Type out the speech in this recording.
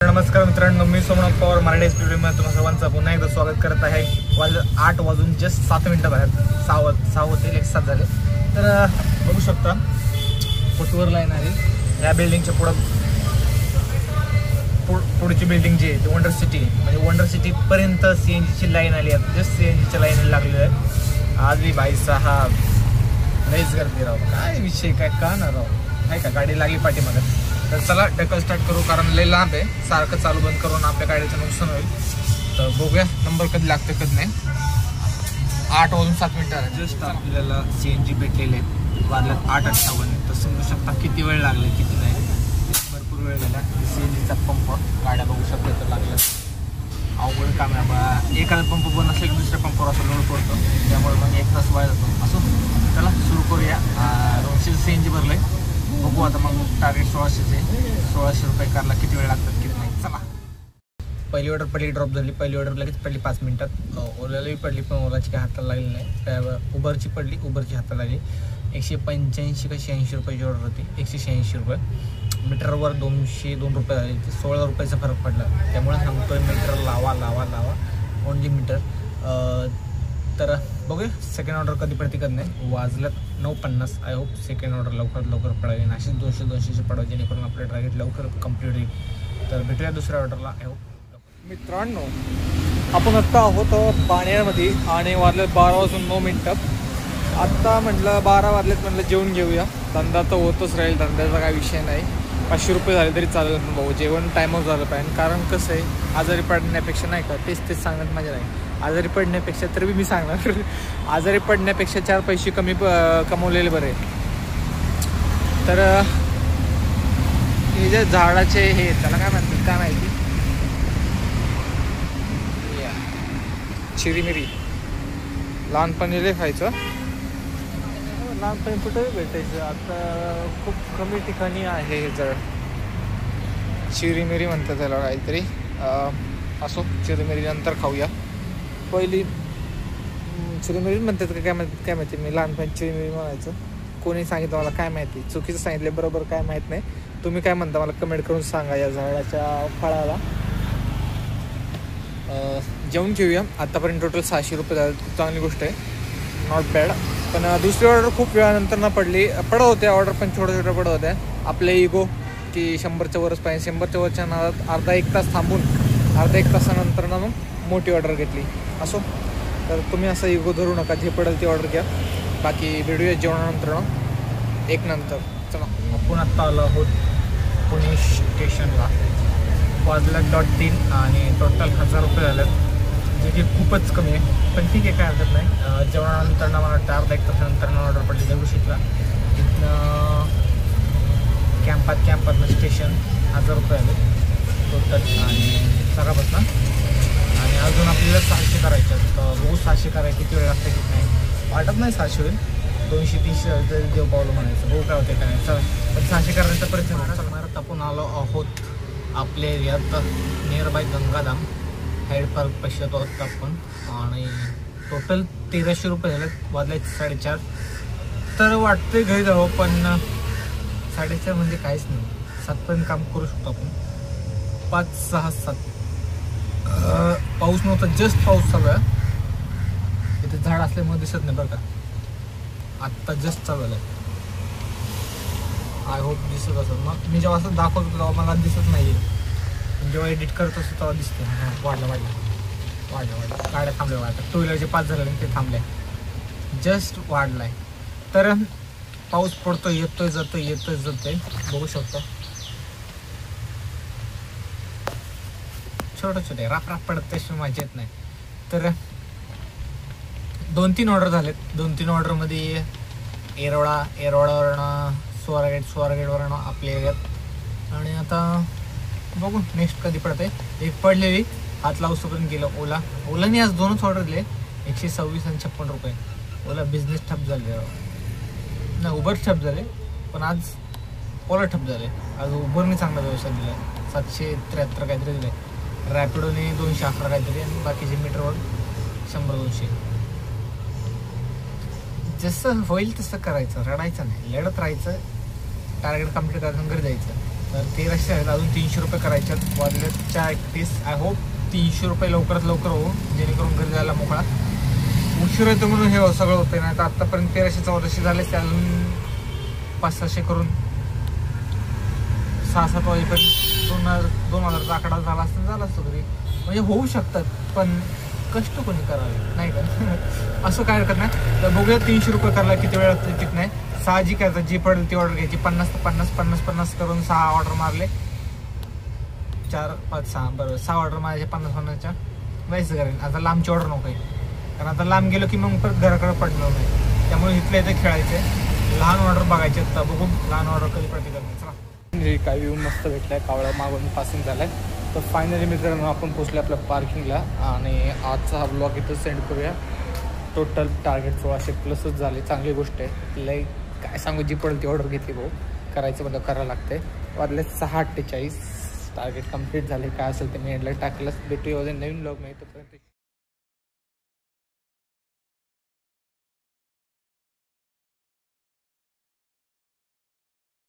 नमस्कार मित्रांनो, मी सोमनाथ पवार मराठी स्टुडिओमध्ये तुम्हा सर्वांचं पुन्हा एकदा स्वागत करत आहे. 8 वाजून जस्ट 7 मिनिटं आहेत. 6 होतील 1 7 झाले. तर बघू शकता फोटोवर लाईन आहे. या बिल्डिंगच्या पुढची बिल्डिंग जी आहे ती वंडर सिटी, म्हणजे वंडर सिटीपर्यंत CNGची लाईन आली आहे. जस्ट CNGच्या लाईन लागलेली आहे. आज मी भाई साहेब लईच गर्दी राव. काय विषय काय का ना राव, नाही का गाडी लागली पाठीमागे. तर चला ढकल स्टार्ट करू, कारण लई लांब आहे. सारखं चालू बंद करून आपल्या गाडीचं नुकसान होईल. तर बघूया नंबर कधी लागते कधी नाही. 8 वाजून 7 मिनिटं जस्ट आपल्याला CNG भेटलेले आहेत. वाजल्यात 8:58. तर समजू शकता किती वेळ लागले किती नाही. भरपूर वेळ गेला. CNGचा पंप गाड्या बघू शकता तर लागला. अवघड काम आहे बा. एखादा पंप बंद असेल की दुसऱ्या पंपावर असं लोड पडतो, त्यामुळे मग 1 तास वाया जातो. असो चला सुरू करूया. 200 CNG भरलं आहे. बघू आता मग टार्गेट 1600 रुपये कारला किती वेळ लागतात किती नाही. चला. पहिली ऑर्डर पडली, ड्रॉप झाली. पहिली ऑर्डर लगेच पडली 5 मिनिटात. ओलालाही पडली पण ओलाची काय हाताला लागली नाही. काय उबरची पडली, उबरची हाताला लागली. 185 का 86 रुपयाची ऑर्डर होती. 186 रुपये. मीटरवर 202 रुपये झाले. 16 रुपयाचा फरक पडला. त्यामुळे सांगतोय मीटर लावा लावा लावा, ओनली मीटर. तर बघूया सेकंड ऑर्डर कधी पडते कधी नाही. वाजल्यात 9:50. आय होप सेकंड ऑर्डर लवकर पडावी. अशीच 200-200ची पडावी, जेणेकरून आपलं टार्गेट लवकर कंप्लीट होईल. तर भेटूया दुसऱ्या ऑर्डरला. I hope. मित्रांनो, आपण आत्ता आहोत पाण्यामध्ये आणि वाजल्यात 12 वाजून 9 मिनिटं. आत्ता म्हटलं 12 वाजलेत, म्हटलं जेवून घेऊया. धंदा तर होतच राहील, धंद्याचा काही विषय नाही. 500 रुपये झाले तरी चालेल, पण भाऊ जेवण टाईमवर झालं पाहिजे. कारण कसं आहे, आजारी पडण्यापेक्षा नाही का, तेच सांगत माझ्या नाही. आजारी पडण्यापेक्षा तर मी सांगणार, आजारी पडण्यापेक्षा 4 पैसे कमी कमवलेले बरे. तर हे जे झाडाचे हे त्याला काय म्हणतात काय माहिती, चिरीमिरी लहानपणी लय खायचं. लहानपणी कुठेही भेटायचं, आता खूप कमी ठिकाणी आहे हे जळ. चिरीमिरी म्हणतात त्याला काहीतरी. असो, चिरीमिरी नंतर खाऊया. पहिली चिरीमिरी म्हणतात का काय माहिती. मी लहानपणी चिरीमिरी म्हणायचं. कोणी सांगितलं मला काय माहिती, चुकीचं सांगितलं बरोबर काय माहीत नाही. तुम्ही काय म्हणता मला कमेंट करून सांगा या झाडाच्या फळाला. जेवून घेऊया. आत्तापर्यंत टोटल 600 रुपये झाले. खूप चांगली गोष्ट आहे, नॉट बॅड. पण दुसरी ऑर्डर खूप वेळानंतर ना पडली. पडत होत्या ऑर्डर, पण छोट्या पडत होत्या. आपले इगो की 100च्या वरच पाहिजे. 100च्या वरच्या नादात अर्धा-1 तास थांबून 1 तासानंतर ना मग मोठी ऑर्डर घेतली. असो, तर तुम्ही असं इगो धरू नका, जे पडेल ती ऑर्डर घ्या. बाकी भेटूया जेवणानंतर 1 नंतर. चला. आपण आत्ता आलो आहोत पुणे स्टेशनला. वाजला 3 आणि टोटल 1000 रुपये झालेत, जे की खूपच कमी आहे. पण ठीक आहे, काय हरकत नाही. जेवणानंतर ना मला वाटतं अर्धा-1 तासानंतर ऑर्डर पडली दगडूशेठला. तिथनं कॅम्पातनं स्टेशन 1000 रुपये आले टोटल आणि सगळ्यापासून. आणि अजून आपल्याला 600 करायचे. तर बघू 600 करायचे किती वेळ लागतं किती नाही. वाटत नाही 600 होईल. 200-300 तरी देव पावलं म्हणायचं. बघू काय होते काय नाही. चला, पण 600 करायचा प्रयत्न करा. चला, आपण आलो आहोत आपल्या एरियात near by Gangadham hide park पैशात आहोत आपण. आणि टोटल 1300 रुपये झाले. वाजले 4:30. तर वाटतंय घरी जावं, पण 4:30 म्हणजे काहीच नाही. 7पर्यंत काम करू शकतो आपण. 5, 6, 7. पाऊस नव्हता, जस्ट पाऊस चालू आहे. इथे झाड असल्यामुळे दिसत नाही बरं का. आत्ता जस्ट चालू आहे. आय होप दिसत असत. मग मी जेव्हा असं दाखवतो तेव्हा मला दिसत नाही. जेव्हा एडिट करत असतो तेव्हा दिसते. वाढलं गाड्या थांबल्या. वाढल्या 2 व्हीलरचे 5 झाले ते थांबले. जस्ट वाढलाय. तर पाऊस पडतो, येतोय जातोय. बघू शकतो छोटे राप पडत त्याशिवाय मजा येत नाही. तर 2-3 ऑर्डर झालेत. 2-3 ऑर्डरमध्ये येरवडावरनं स्वारगेटवरनं आपल्या एरियात. आणि आता बघू नेक्स्ट कधी पडते. एक पडलेली हात लावूपर्यंत गेलं. ओलाने आज 2च ऑर्डर दिले. 126 आणि 56 रुपये. ओला बिझनेस ठप झाले नाही, उबर ठप झाले. पण आज ओला ठप झाले. आज उबरने चांगला व्यवसाय दिला. 773 काहीतरी दिले. रॅपिडोने 211 काहीतरी. आणि बाकीचे मीटरवर 100-200. जसं होईल तसं करायचं, रडायचं नाही, लढत राहायचं. टार्गेट कम्प्लीट करायचं, घरी जायचं. तर 1300 आहेत, अजून 300 रुपये करायचे आहेत. वाजले 4:31. आय होप 300 रुपये लवकरात लवकर हो, जेणेकरून घरी जायला मोकळा. उशीर येतो म्हणून हे सगळं होतं नाही तर आत्तापर्यंत 1300-1400 झाले. ते अजून 500-600 करून 6-7 वाजेपर्यंत 2000चा आकडा झाला असतं घरी. म्हणजे होऊ शकतात, पण कष्ट कोणी करावे नाही का. असं काय हरकत नाही. तर बघूया 300 रुपये करायला किती वेळ लागतो किती नाही. 6 जी काय जी पडेल ती ऑर्डर घ्यायची. 50 करून 6 ऑर्डर मारले. 4, 5, 6 बरोबर 6 ऑर्डर मारायचे 50-50च्या. जायचं करेन आता. लांबची ऑर्डर नको आहे, कारण आता लांब गेलो की मग परत घराकडे पडणार नाही. त्यामुळे इथल्या इथे खेळायचे. लहान ऑर्डर बघायचे. तर बघू लहान ऑर्डर कधी पडते करणे. चला काही येऊन मस्त भेटलाय. कावळा मागून पासिंग झालाय. तर फायनली मित्रांनो आपण पोचले आपल्या पार्किंगला. आणि आजचा हा ब्लॉग इथं सेंड करूया. टोटल टार्गेट 1600+ झाले. चांगली गोष्ट आहे. लई काय सांगू, जी पडेल ती ऑर्डर घेतली भाऊ. करायचं म्हणजे करायला लागते. वाजले 6:48. टार्गेट कंप्लीट झाले. काय असेल ते मी एंडला टाकलंच. भेटूया नवीन ब्लॉग नाही तोपर्यंत.